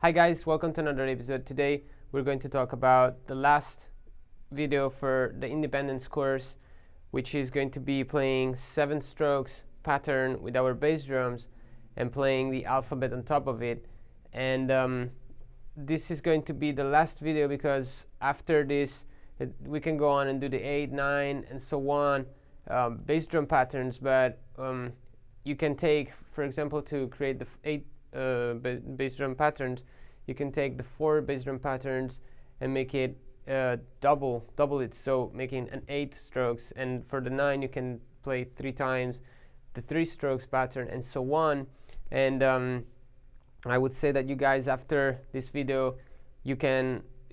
Hi guys, welcome to another episode. Today we're going to talk about the last video for the independence course, which is going to be playing 7 strokes pattern with our bass drums and playing the alphabet on top of it. And this is going to be the last video because after this we can go on and do the 8, 9 and so on bass drum patterns, but you can take, for example, to create the 8 bass drum patterns, you can take the 4 bass drum patterns and make it double it, so making an 8 strokes, and for the 9 you can play 3 times the 3 strokes pattern and so on. And I would say that you guys, after this video, you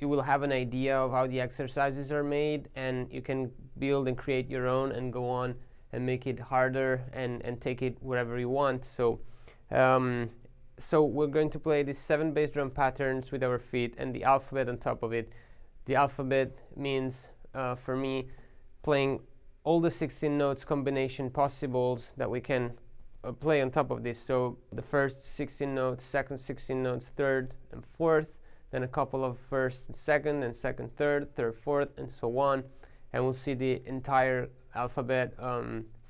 will have an idea of how the exercises are made, and you can build and create your own and go on and make it harder and take it wherever you want. So so we're going to play these 7 bass drum patterns with our feet and the alphabet on top of it. The alphabet means for me playing all the 16 notes combination possibles that we can play on top of this. So the first 16 notes, second 16 notes, third and fourth, then a couple of first and second, third, fourth, and so on. And we'll see the entire alphabet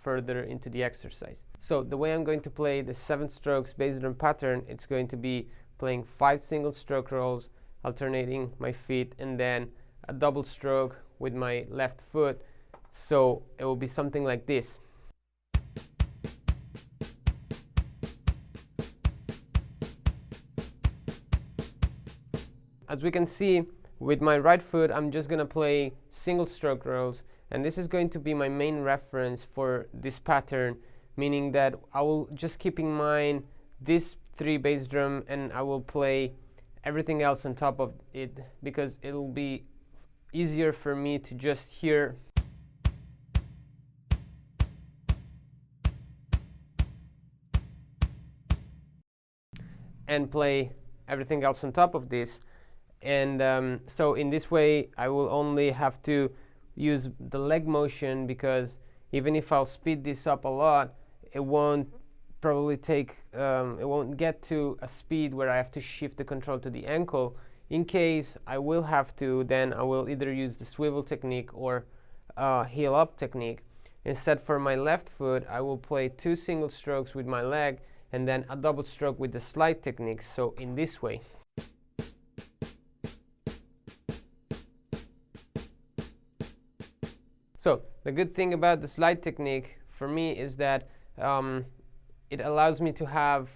further into the exercise. So the way I'm going to play the 7 strokes bass drum pattern, it's going to be playing 5 single stroke rolls, alternating my feet, and then a double stroke with my left foot. So it will be something like this. As we can see, with my right foot I'm just gonna play single stroke rolls, and this is going to be my main reference for this pattern, meaning that I will just keep in mind this 3 bass drum and I will play everything else on top of it, because it'll be easier for me to just hear and play everything else on top of this. And so in this way I will only have to use the leg motion, because even if I'll speed this up a lot, it won't probably take it won't get to a speed where I have to shift the control to the ankle. In case I will have to, then I will either use the swivel technique or heel up technique. Instead, for my left foot, I will play 2 single strokes with my leg and then a double stroke with the slide technique, so in this way. So the good thing about the slide technique for me is that it allows me to have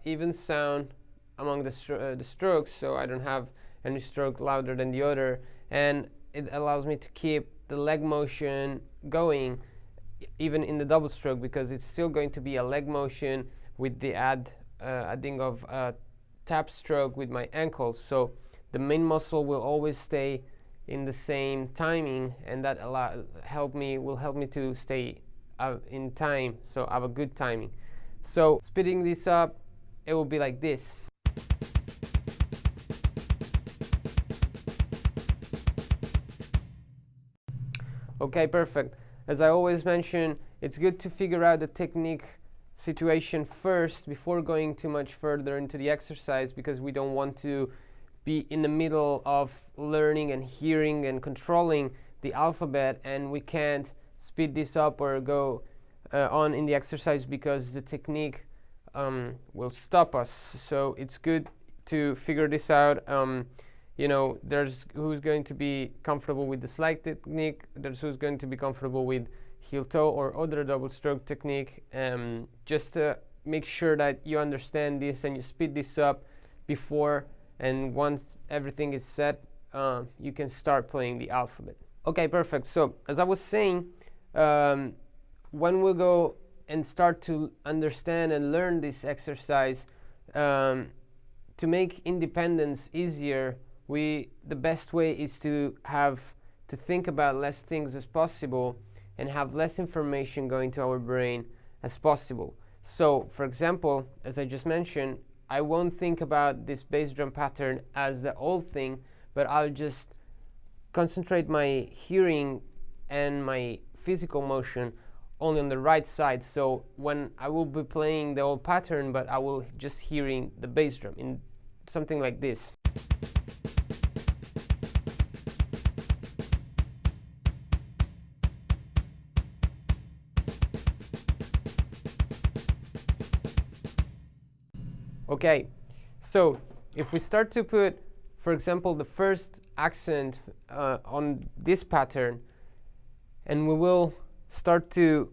even sound among the strokes, so I don't have any stroke louder than the other, and it allows me to keep the leg motion going even in the double stroke, because it's still going to be a leg motion with the adding of a tap stroke with my ankle. So the main muscle will always stay in the same timing, and that will help me to stay in time, so I have a good timing. So speeding this up, it will be like this. Okay, perfect. As I always mention, it's good to figure out the technique situation first before going too much further into the exercise, because we don't want to be in the middle of learning and hearing and controlling the alphabet, and we can't speed this up or go on in the exercise because the technique will stop us. So it's good to figure this out. You know, there's who's going to be comfortable with the slide technique, there's who's going to be comfortable with heel toe or other double stroke technique. Just to make sure that you understand this and you speed this up before, and once everything is set, you can start playing the alphabet. Okay, perfect. So as I was saying, when we go and start to understand and learn this exercise, to make independence easier, the best way is to think about less things as possible and have less information going to our brain as possible. So for example, as I just mentioned, I won't think about this bass drum pattern as the whole thing, but I'll just concentrate my hearing and my physical motion only on the right side. So when I will be playing the whole pattern, but I will just hearing the bass drum. something like this. Okay, so if we start to put, for example, the first accent on this pattern, and we will start to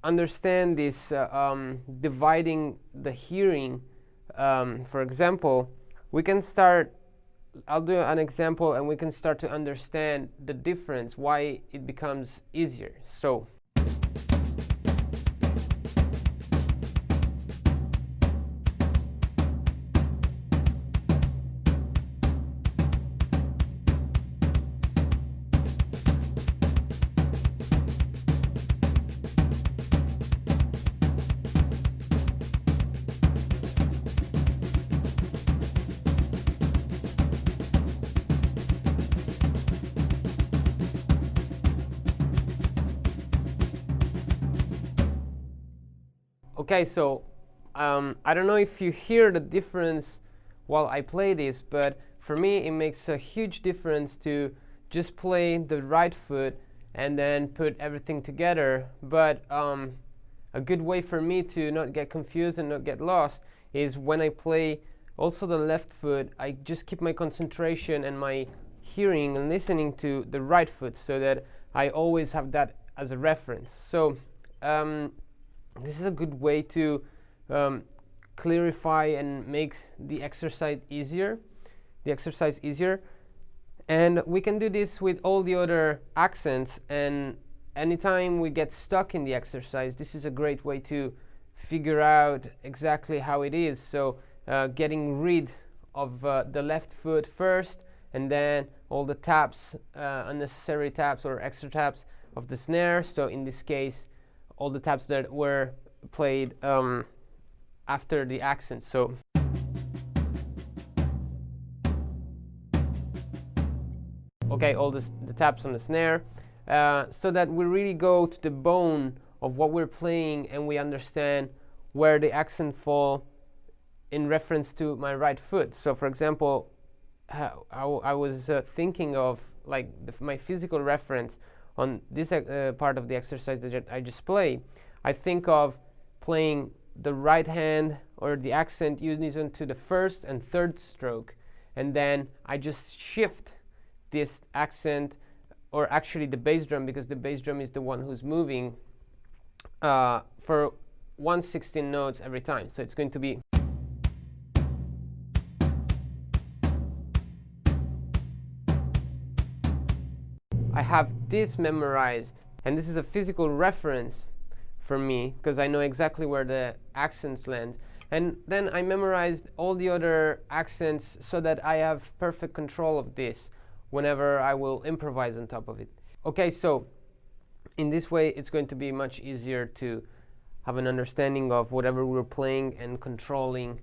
understand this dividing the hearing. For example, we can start, I'll do an example and we can start to understand the difference, why it becomes easier. So okay, so I don't know if you hear the difference while I play this, but for me it makes a huge difference to just play the right foot and then put everything together. But a good way for me to not get confused and not get lost is when I play also the left foot, I just keep my concentration and my hearing and listening to the right foot, so that I always have that as a reference. So this is a good way to clarify and make the exercise easier. And we can do this with all the other accents, and anytime we get stuck in the exercise, this is a great way to figure out exactly how it is. So getting rid of the left foot first, and then all the taps, unnecessary taps or extra taps of the snare. So in this case, all the taps that were played after the accent. So okay, all the taps on the snare, so that we really go to the bone of what we're playing and we understand where the accent fall in reference to my right foot. So for example, I was thinking of like my physical reference on this part of the exercise that I just played. I think of playing the right hand or the accent unison to the first and third stroke, and then I just shift this accent, or actually the bass drum, because the bass drum is the one who's moving, for 1/16 notes every time. So it's going to be I have this memorized, and this is a physical reference for me because I know exactly where the accents land. And then I memorized all the other accents so that I have perfect control of this whenever I will improvise on top of it. Okay, so in this way it's going to be much easier to have an understanding of whatever we're playing and controlling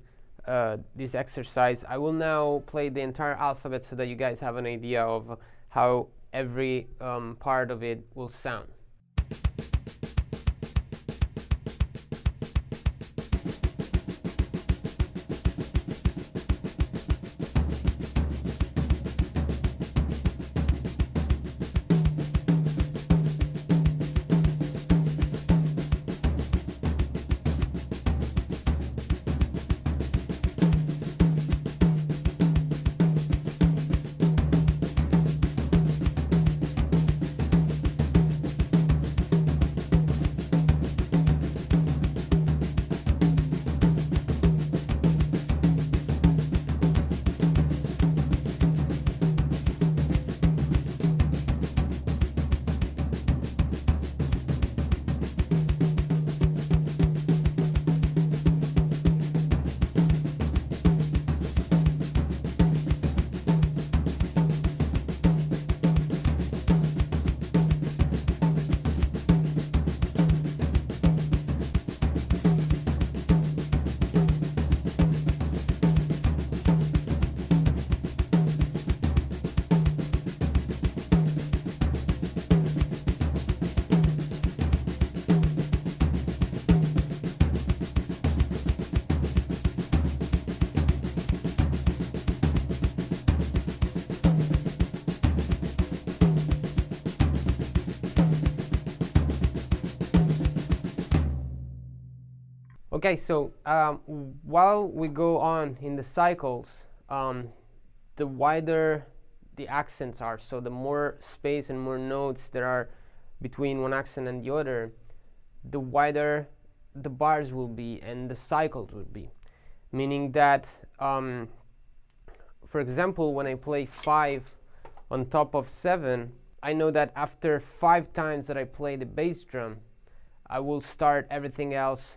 this exercise. I will now play the entire alphabet so that you guys have an idea of how every part of it will sound. Okay, so while we go on in the cycles, the wider the accents are, so the more space and more notes there are between one accent and the other, the wider the bars will be and the cycles will be. Meaning that, for example, when I play 5 on top of 7, I know that after 5 times that I play the bass drum, I will start everything else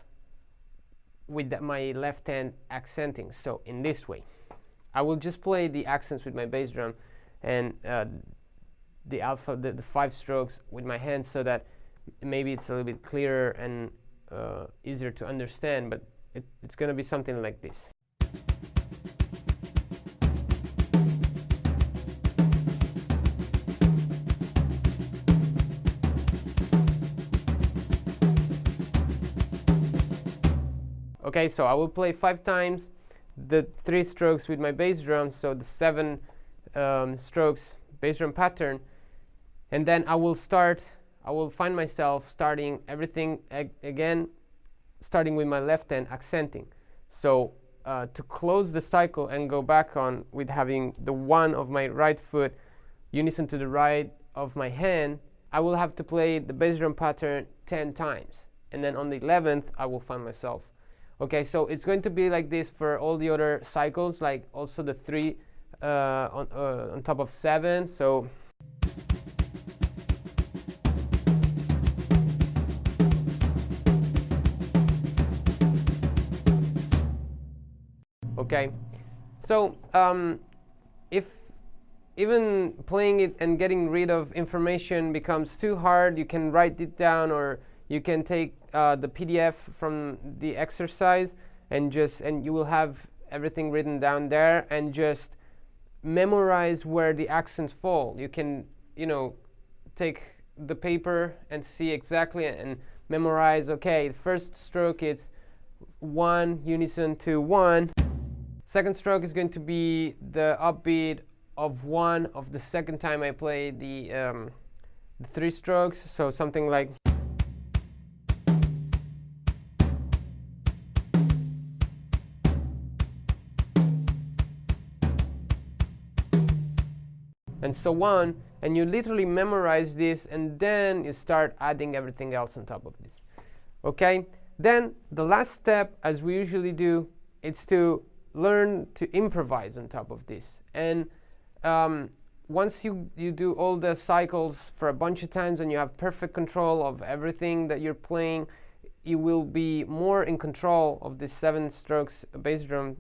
with my left hand accenting. So in this way, I will just play the accents with my bass drum and the 5 strokes with my hands, so that maybe it's a little bit clearer and easier to understand, but it's going to be something like this. Okay, so I will play 5 times the 3 strokes with my bass drum, so the 7 strokes bass drum pattern, and then I will find myself starting everything again, starting with my left hand accenting. So to close the cycle and go back on with having the 1 of my right foot unison to the right of my hand, I will have to play the bass drum pattern 10 times, and then on the 11th I will find myself. Okay, so it's going to be like this for all the other cycles, like also the 3 on top of 7. So okay, so if even playing it and getting rid of information becomes too hard, you can write it down, or you can take the PDF from the exercise and you will have everything written down there, and just memorize where the accents fall. You can, take the paper and see exactly and memorize, okay, the first stroke is 1 unison to 1. Second stroke is going to be the upbeat of 1 of the second time I play the 3 strokes, so something like. And so on, and you literally memorize this, and then you start adding everything else on top of this. Okay, then the last step, as we usually do, is to learn to improvise on top of this. And once you do all the cycles for a bunch of times and you have perfect control of everything that you're playing, you will be more in control of this 7 strokes bass drum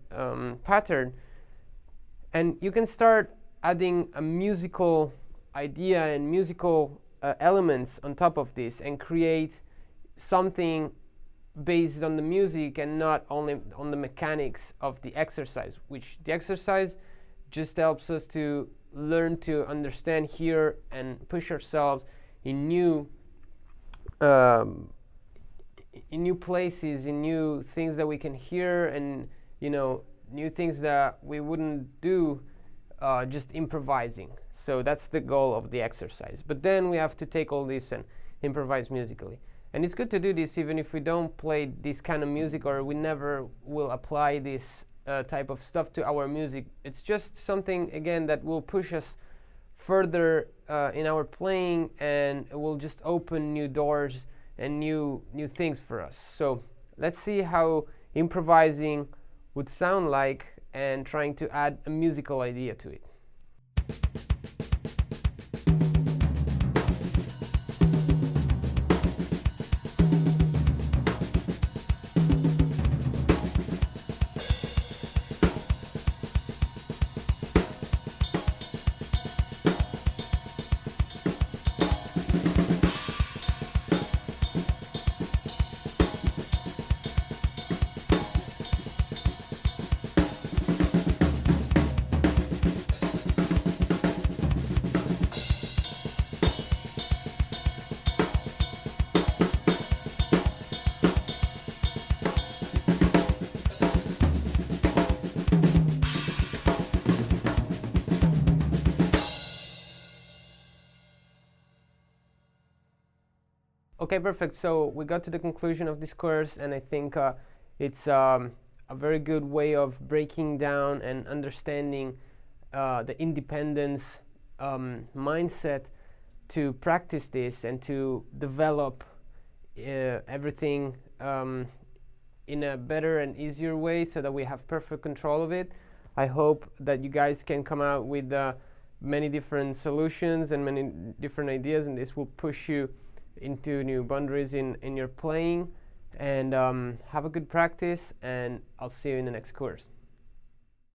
pattern, and you can start adding a musical idea and musical elements on top of this, and create something based on the music and not only on the mechanics of the exercise, which the exercise just helps us to learn to understand, hear, and push ourselves in new places, in new things that we can hear, and new things that we wouldn't do just improvising. So that's the goal of the exercise. But then we have to take all this and improvise musically. And it's good to do this even if we don't play this kind of music, or we never will apply this type of stuff to our music. It's just something, again, that will push us further in our playing, and it will just open new doors and new things for us. So let's see how improvising would sound like, and trying to add a musical idea to it. Okay, perfect. So we got to the conclusion of this course, and I think It's a very good way of breaking down and understanding the independence mindset to practice this and to develop everything in a better and easier way so that we have perfect control of it. I hope that you guys can come out with many different solutions and many different ideas, and this will push you into new boundaries in your playing. And have a good practice, and I'll see you in the next course.